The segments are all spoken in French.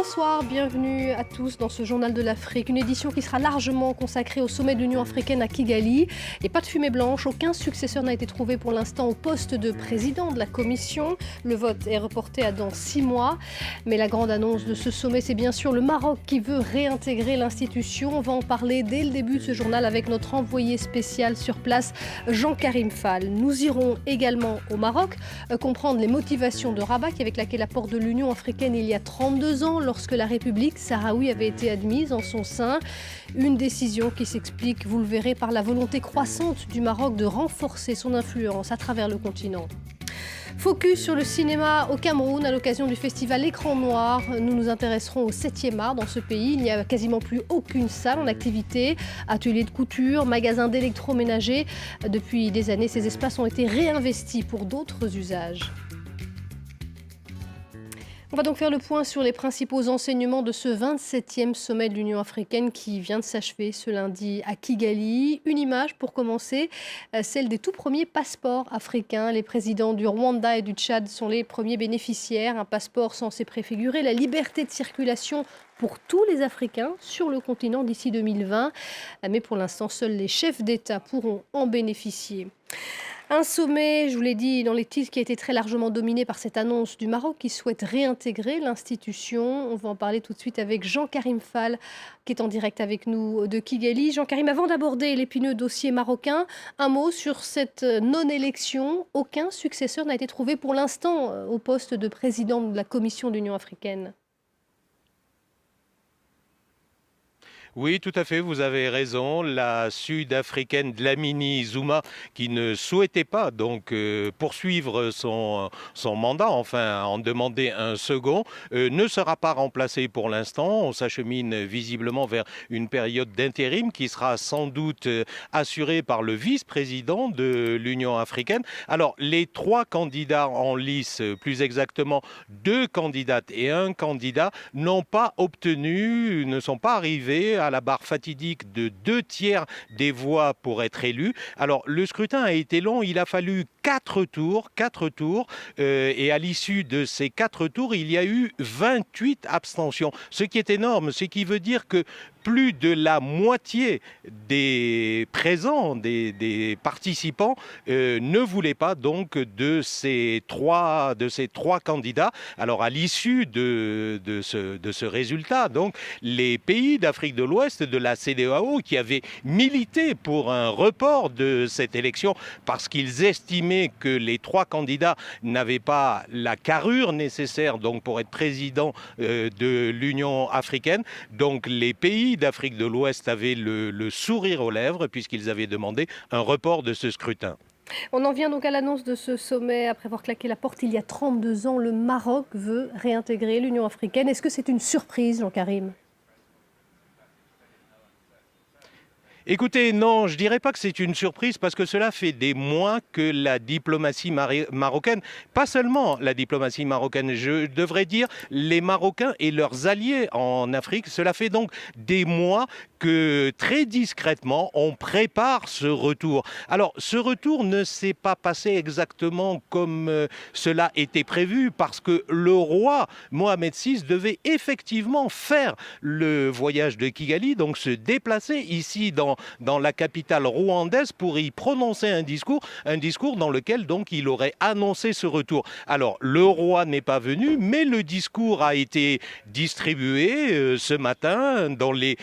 Bonsoir, bienvenue à tous dans ce journal de l'Afrique, une édition qui sera largement consacrée au sommet de l'Union africaine à Kigali. Et pas de fumée blanche, aucun successeur n'a été trouvé pour l'instant au poste de président de la Commission. Le vote est reporté à dans 6 mois. Mais la grande annonce de ce sommet, c'est bien sûr le Maroc qui veut réintégrer l'institution. On va en parler dès le début de ce journal avec notre envoyé spécial sur place, Jean-Karim Fall. Nous irons également au Maroc comprendre les motivations de Rabat, avec laquelle la porte de l'Union africaine il y a 32 ans, lorsque la République sahraoui avait été admise en son sein. Une décision qui s'explique, vous le verrez, par la volonté croissante du Maroc de renforcer son influence à travers le continent. Focus sur le cinéma au Cameroun à l'occasion du festival Écran Noir. Nous nous intéresserons au 7e art dans ce pays. Il n'y a quasiment plus aucune salle en activité. Ateliers de couture, magasins d'électroménager. Depuis des années, ces espaces ont été réinvestis pour d'autres usages. On va donc faire le point sur les principaux enseignements de ce 27e sommet de l'Union africaine qui vient de s'achever ce lundi à Kigali. Une image pour commencer, celle des tout premiers passeports africains. Les présidents du Rwanda et du Tchad sont les premiers bénéficiaires. Un passeport censé préfigurer la liberté de circulation pour tous les Africains sur le continent d'ici 2020. Mais pour l'instant, seuls les chefs d'État pourront en bénéficier. Un sommet, je vous l'ai dit dans les titres, qui a été très largement dominé par cette annonce du Maroc qui souhaite réintégrer l'institution. On va en parler tout de suite avec Jean-Karim Fall qui est en direct avec nous de Kigali. Jean-Karim, avant d'aborder l'épineux dossier marocain, un mot sur cette non-élection. Aucun successeur n'a été trouvé pour l'instant au poste de président de la Commission de l'Union africaine. Oui, tout à fait, vous avez raison. La sud-africaine Dlamini Zuma, qui ne souhaitait pas donc poursuivre son mandat, enfin en demander un second, ne sera pas remplacée pour l'instant. On s'achemine visiblement vers une période d'intérim qui sera sans doute assurée par le vice-président de l'Union africaine. Alors, les 3 candidats en lice, plus exactement 2 candidates et 1 candidat, n'ont pas obtenu, ne sont pas arrivés à la barre fatidique de 2 tiers des voix pour être élus. Alors, le scrutin a été long, il a fallu 4 tours, et à l'issue de ces 4 tours, il y a eu 28 abstentions. Ce qui est énorme, ce qui veut dire que plus de la moitié des présents, des participants, ne voulaient pas donc de ces trois candidats. Alors à l'issue de ce résultat, donc les pays d'Afrique de l'Ouest, de la CEDEAO, qui avaient milité pour un report de cette élection parce qu'ils estimaient que les 3 candidats n'avaient pas la carrure nécessaire donc pour être président de l'Union africaine. Donc les pays d'Afrique de l'Ouest avaient le sourire aux lèvres puisqu'ils avaient demandé un report de ce scrutin. On en vient donc à l'annonce de ce sommet. Après avoir claqué la porte il y a 32 ans, le Maroc veut réintégrer l'Union africaine. Est-ce que c'est une surprise, Jean-Karim ? Écoutez, non, je ne dirais pas que c'est une surprise parce que cela fait des mois que la diplomatie marocaine, pas seulement la diplomatie marocaine, je devrais dire les Marocains et leurs alliés en Afrique, cela fait donc des mois que très discrètement on prépare ce retour. Alors ce retour ne s'est pas passé exactement comme cela était prévu parce que le roi Mohamed VI devait effectivement faire le voyage de Kigali, donc se déplacer ici dans la capitale rwandaise pour y prononcer un discours dans lequel donc il aurait annoncé ce retour. Alors le roi n'est pas venu, mais le discours a été distribué ce matin dans les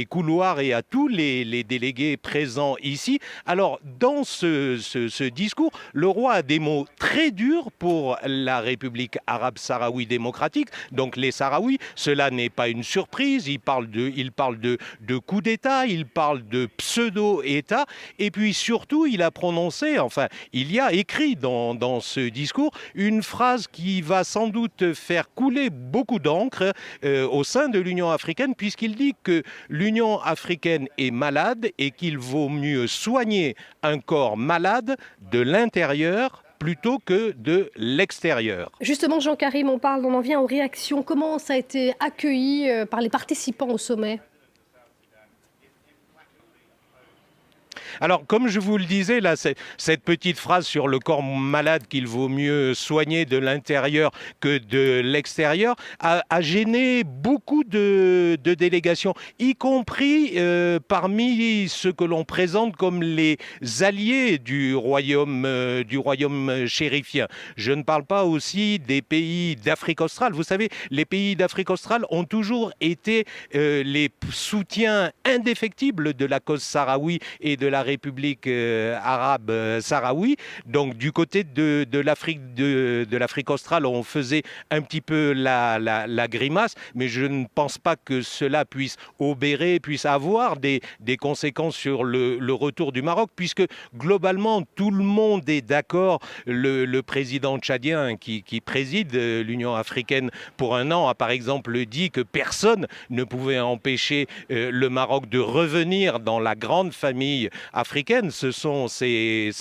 couloirs et à tous les délégués présents ici. Alors dans ce discours, le roi a des mots très durs pour la République arabe sahraoui démocratique, donc les Sahraouis. Cela n'est pas une surprise, il parle de coup d'État, il parle de pseudo-État, et puis surtout il a prononcé, enfin il y a écrit dans ce discours une phrase qui va sans doute faire couler beaucoup d'encre au sein de l'Union africaine, puisqu'il dit que l'Union africaine est malade et qu'il vaut mieux soigner un corps malade de l'intérieur plutôt que de l'extérieur. Justement, Jean-Karim, on en vient aux réactions. Comment ça a été accueilli par les participants au sommet ? Alors, comme je vous le disais, là, cette petite phrase sur le corps malade qu'il vaut mieux soigner de l'intérieur que de l'extérieur a gêné beaucoup de délégations, y compris parmi ceux que l'on présente comme les alliés du royaume chérifien. Je ne parle pas aussi des pays d'Afrique australe. Vous savez, les pays d'Afrique australe ont toujours été les soutiens indéfectibles de la cause sahraoui et de la République arabe sahraoui. Donc du côté de l'Afrique australe, on faisait un petit peu la grimace, mais je ne pense pas que cela puisse avoir des conséquences sur le retour du Maroc, puisque globalement tout le monde est d'accord. Le président tchadien qui préside l'Union africaine pour un an a par exemple dit que personne ne pouvait empêcher le Maroc de revenir dans la grande famille africaine. Ce sont ses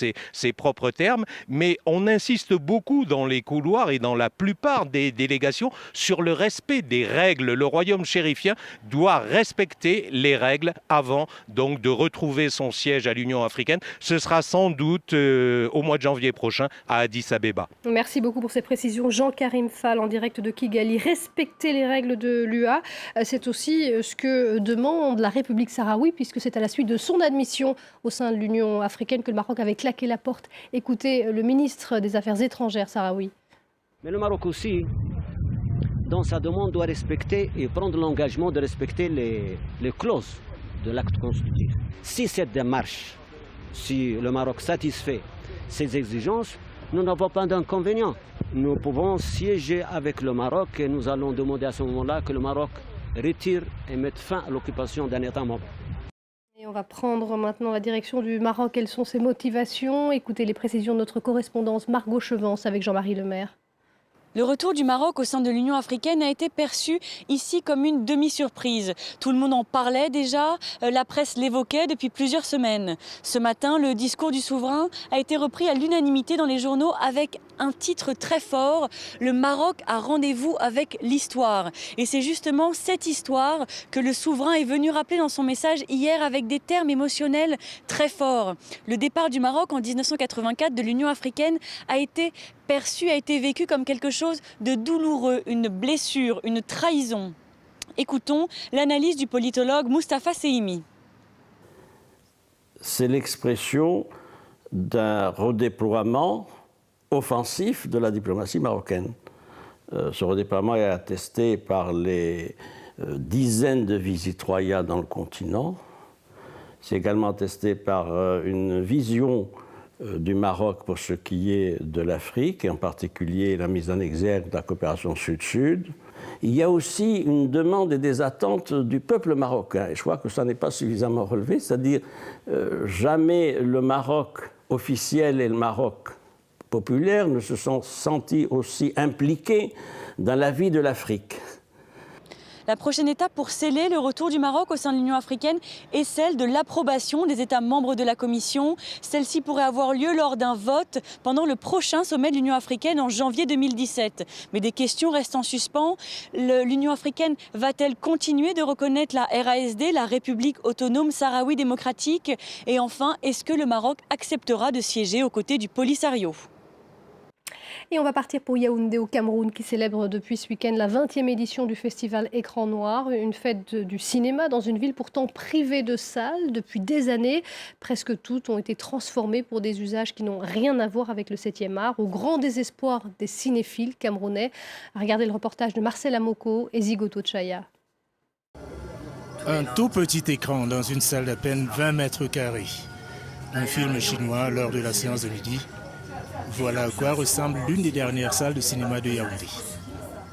propres termes, mais on insiste beaucoup dans les couloirs et dans la plupart des délégations sur le respect des règles. Le royaume chérifien doit respecter les règles avant donc de retrouver son siège à l'Union africaine. Ce sera sans doute au mois de janvier prochain à Addis Abeba. Merci beaucoup pour ces précisions. Jean-Karim Fall en direct de Kigali. Respecter les règles de l'UA, c'est aussi ce que demande la République sahraoui, puisque c'est à la suite de son admission au sein de l'Union africaine que le Maroc avait claqué la porte. Écoutez le ministre des Affaires étrangères sahraoui. Mais le Maroc aussi, dans sa demande, doit respecter et prendre l'engagement de respecter les clauses de l'acte constitutif. Si cette démarche, si le Maroc satisfait ces exigences, nous n'avons pas d'inconvénient. Nous pouvons siéger avec le Maroc et nous allons demander à ce moment-là que le Maroc retire et mette fin à l'occupation d'un État membre. Et on va prendre maintenant la direction du Maroc. Quelles sont ses motivations? Écoutez les précisions de notre correspondance Margot Chevance avec Jean-Marie Lemaire. Le retour du Maroc au sein de l'Union africaine a été perçu ici comme une demi-surprise. Tout le monde en parlait déjà, la presse l'évoquait depuis plusieurs semaines. Ce matin, le discours du souverain a été repris à l'unanimité dans les journaux avec un titre très fort, « Le Maroc a rendez-vous avec l'histoire ». Et c'est justement cette histoire que le souverain est venu rappeler dans son message hier avec des termes émotionnels très forts. Le départ du Maroc en 1984 de l'Union africaine a été vécu comme quelque chose de douloureux, une blessure, une trahison. Écoutons l'analyse du politologue Moustapha Sehimi. C'est l'expression d'un redéploiement offensif de la diplomatie marocaine. Ce redéploiement est attesté par les dizaines de visites royales dans le continent. C'est également attesté par une vision du Maroc pour ce qui est de l'Afrique, et en particulier la mise en exergue de la coopération sud-sud. Il y a aussi une demande et des attentes du peuple marocain, et je crois que ça n'est pas suffisamment relevé, c'est-à-dire jamais le Maroc officiel et le Maroc populaire ne se sont sentis aussi impliqués dans la vie de l'Afrique. La prochaine étape pour sceller le retour du Maroc au sein de l'Union africaine est celle de l'approbation des États membres de la Commission. Celle-ci pourrait avoir lieu lors d'un vote pendant le prochain sommet de l'Union africaine en janvier 2017. Mais des questions restent en suspens. L'Union africaine va-t-elle continuer de reconnaître la RASD, la République autonome sahraoui démocratique? Et enfin, est-ce que le Maroc acceptera de siéger aux côtés du Polisario? Et on va partir pour Yaoundé au Cameroun qui célèbre depuis ce week-end la 20e édition du festival Écran Noir, une fête du cinéma dans une ville pourtant privée de salles depuis des années. Presque toutes ont été transformées pour des usages qui n'ont rien à voir avec le 7e art, au grand désespoir des cinéphiles camerounais. Regardez le reportage de Marcel Amoko et Zigoto Chaya. Un tout petit écran dans une salle d'à peine 20 mètres carrés. Un film chinois lors de la séance de midi. Voilà à quoi ressemble l'une des dernières salles de cinéma de Yaoundé.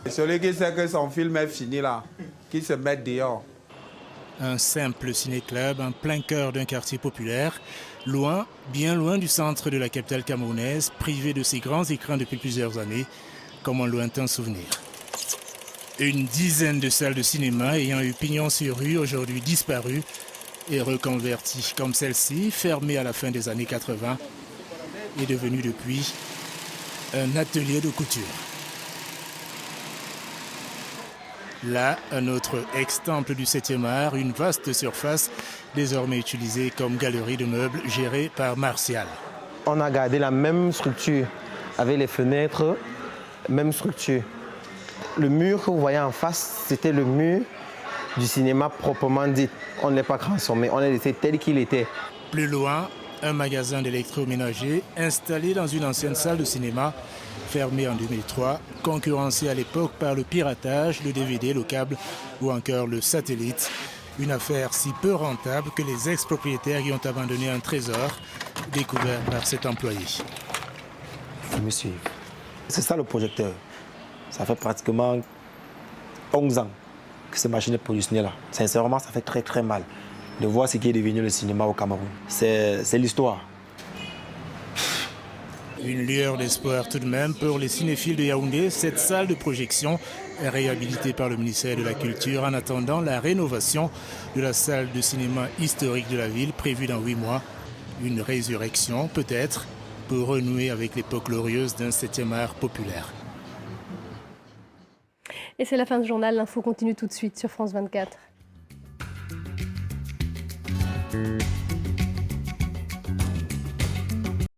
Celui qui sait que son film est fini là, qui se met dehors. Un simple ciné-club en plein cœur d'un quartier populaire, loin, bien loin du centre de la capitale camerounaise, privé de ses grands écrans depuis plusieurs années, comme un lointain souvenir. Une dizaine de salles de cinéma ayant eu pignon sur rue, aujourd'hui disparues et reconverties, comme celle-ci, fermée à la fin des années 80, est devenu depuis un atelier de couture. Là, un autre ex-temple du 7e art, une vaste surface désormais utilisée comme galerie de meubles gérée par Martial. On a gardé la même structure avec les fenêtres, même structure. Le mur que vous voyez en face, c'était le mur du cinéma proprement dit. On ne l'a pas transformé, on l'a laissé tel qu'il était. Plus loin, un magasin d'électroménager installé dans une ancienne salle de cinéma, fermée en 2003, concurrencé à l'époque par le piratage, le DVD, le câble ou encore le satellite. Une affaire si peu rentable que les ex-propriétaires y ont abandonné un trésor découvert par cet employé. Il faut me suivre. C'est ça le projecteur. Ça fait pratiquement 11 ans que cette machine est positionnée là. Sincèrement, ça fait très très mal de voir ce qui est devenu le cinéma au Cameroun. C'est l'histoire. Une lueur d'espoir tout de même pour les cinéphiles de Yaoundé. Cette salle de projection est réhabilitée par le ministère de la Culture en attendant la rénovation de la salle de cinéma historique de la ville prévue dans 8 mois. Une résurrection peut-être pour renouer avec l'époque glorieuse d'un 7e art populaire. Et c'est la fin du journal. L'info continue tout de suite sur France 24.